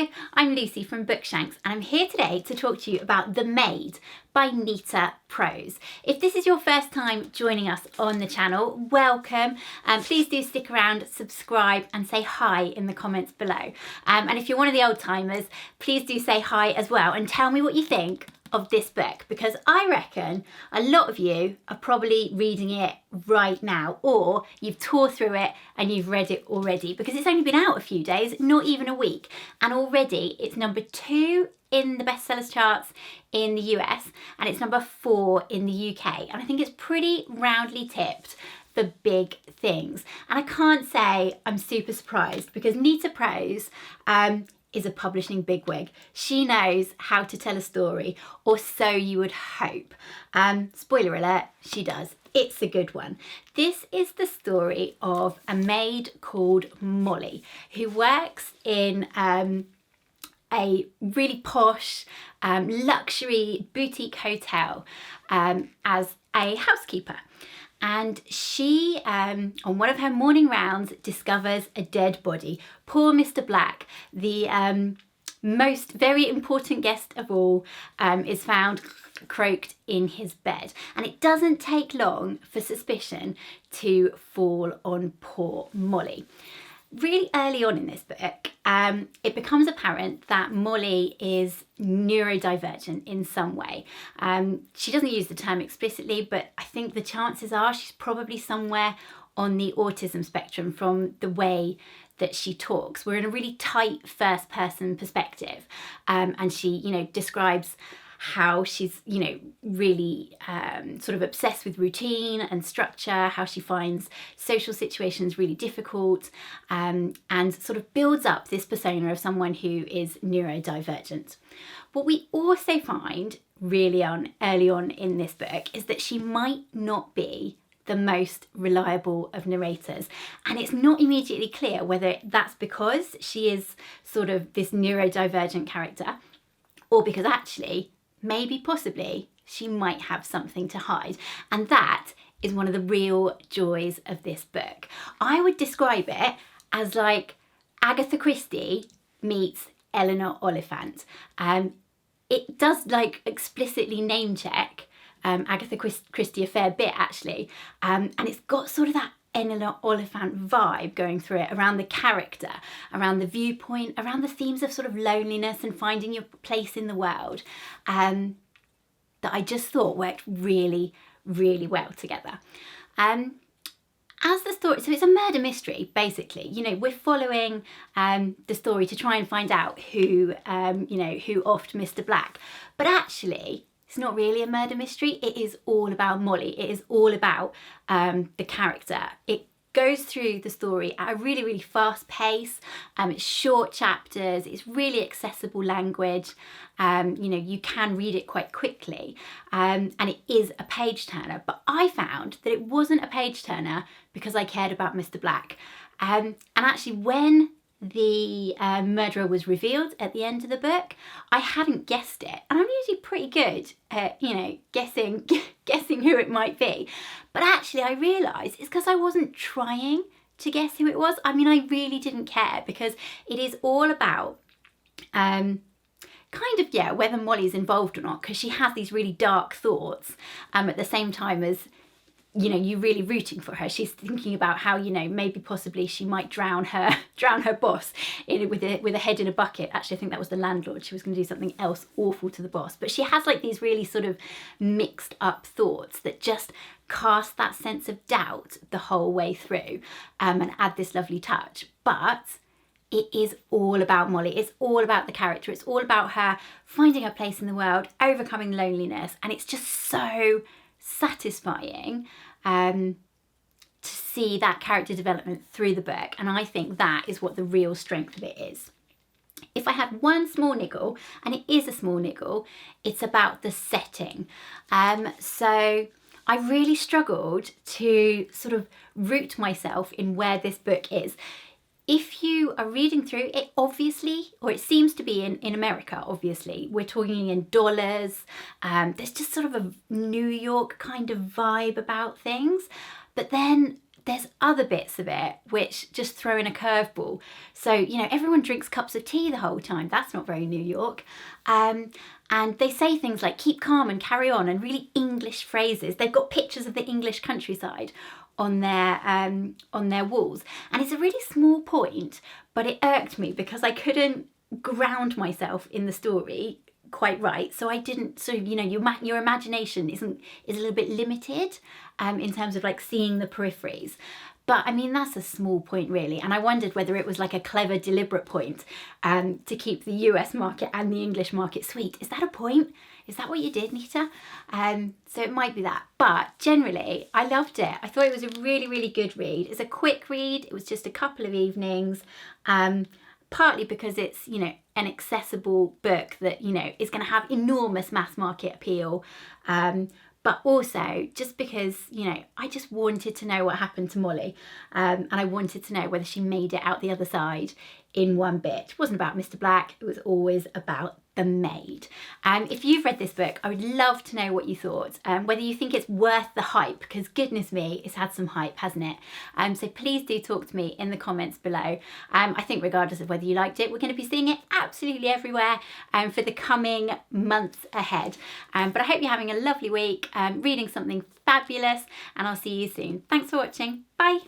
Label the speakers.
Speaker 1: Hello, I'm Lucy from Cruickshanks and I'm here today to talk to you about The Maid by Nita Prose. If this is your first time joining us on the channel, welcome. Please do stick around, subscribe and say hi in the comments below. And if you're one of the old timers, please do say hi as well and tell me what you think of this book, because I reckon a lot of you are probably reading it right now, or you've tore through it and you've read it already, because it's only been out a few days, not even a week, and already it's number 2 in the bestsellers charts in the US and it's number 4 in the UK, and I think it's pretty roundly tipped for big things. And I can't say I'm super surprised, because Nita Prose is a publishing bigwig. She knows how to tell a story, or so you would hope. Spoiler alert, she does. It's a good one. This is the story of a maid called Molly, who works in a really posh luxury boutique hotel as a housekeeper. And she, on one of her morning rounds, discovers a dead body. Poor Mr. Black, the most very important guest of all, is found croaked in his bed. And it doesn't take long for suspicion to fall on poor Molly. Really early on in this book, it becomes apparent that Molly is neurodivergent in some way. She doesn't use the term explicitly, but I think the chances are she's probably somewhere on the autism spectrum from the way that she talks. We're in a really tight first person perspective, and she, describes how she's, really sort of obsessed with routine and structure, how she finds social situations really difficult, and sort of builds up this persona of someone who is neurodivergent. What we also find really early on in this book is that she might not be the most reliable of narrators, and it's not immediately clear whether that's because she is sort of this neurodivergent character, or because actually maybe possibly she might have something to hide. And that is one of the real joys of this book. I would describe it as like Agatha Christie meets Eleanor Oliphant. It does like explicitly name check Agatha Christie a fair bit actually, and it's got sort of that Eleanor Oliphant vibe going through it, around the character, around the viewpoint, around the themes of sort of loneliness and finding your place in the world, that I just thought worked really, really well together. As the story, so it's a murder mystery basically. We're following the story to try and find out who offed Mr. Black, but actually it's not really a murder mystery. It is all about Molly. It is all about the character. It goes through the story at a really, really fast pace. It's short chapters. It's really accessible language. You can read it quite quickly. And it is a page turner. But I found that it wasn't a page turner because I cared about Mr. Black. And actually when the murderer was revealed at the end of the book, I hadn't guessed it, and I'm usually pretty good at guessing who it might be, but actually I realised it's because I wasn't trying to guess who it was. I mean, I really didn't care, because it is all about whether Molly's involved or not, because she has these really dark thoughts at the same time as you're really rooting for her. She's thinking about how, maybe possibly she might drown her boss with a head in a bucket. Actually, I think that was the landlord. She was going to do something else awful to the boss. But she has like these really sort of mixed up thoughts that just cast that sense of doubt the whole way through, and add this lovely touch. But it is all about Molly. It's all about the character. It's all about her finding her place in the world, overcoming loneliness, and it's just so satisfying to see that character development through the book, and I think that is what the real strength of it is. If I had one small niggle, and it is a small niggle, it's about the setting. So I really struggled to sort of root myself in where this book is. If you are reading through it, obviously, or it seems to be in America, obviously, we're talking in dollars. There's just sort of a New York kind of vibe about things. But then there's other bits of it which just throw in a curveball. So, you know, everyone drinks cups of tea the whole time. That's not very New York. And they say things like keep calm and carry on, and really English phrases. They've got pictures of the English countryside on their walls. And it's a really small point, but it irked me because I couldn't ground myself in the story quite right, so I didn't. So, you know, your imagination is a little bit limited in terms of like seeing the peripheries. But I mean, that's a small point really, and I wondered whether it was like a clever, deliberate point to keep the US market and the English market sweet. Is that a point? Is that what you did, Nita? So it might be that. But generally, I loved it. I thought it was a really, really good read. It's a quick read. It was just a couple of evenings. Partly because it's, you know, an accessible book that, you know, is going to have enormous mass market appeal. But also just because, you know, I just wanted to know what happened to Molly. And I wanted to know whether she made it out the other side in one bit. It wasn't about Mr. Black. It was always about the Maid. If you've read this book, I would love to know what you thought, whether you think it's worth the hype, because goodness me, it's had some hype, hasn't it? So please do talk to me in the comments below. I think regardless of whether you liked it, we're going to be seeing it absolutely everywhere for the coming months ahead. But I hope you're having a lovely week, reading something fabulous, and I'll see you soon. Thanks for watching. Bye.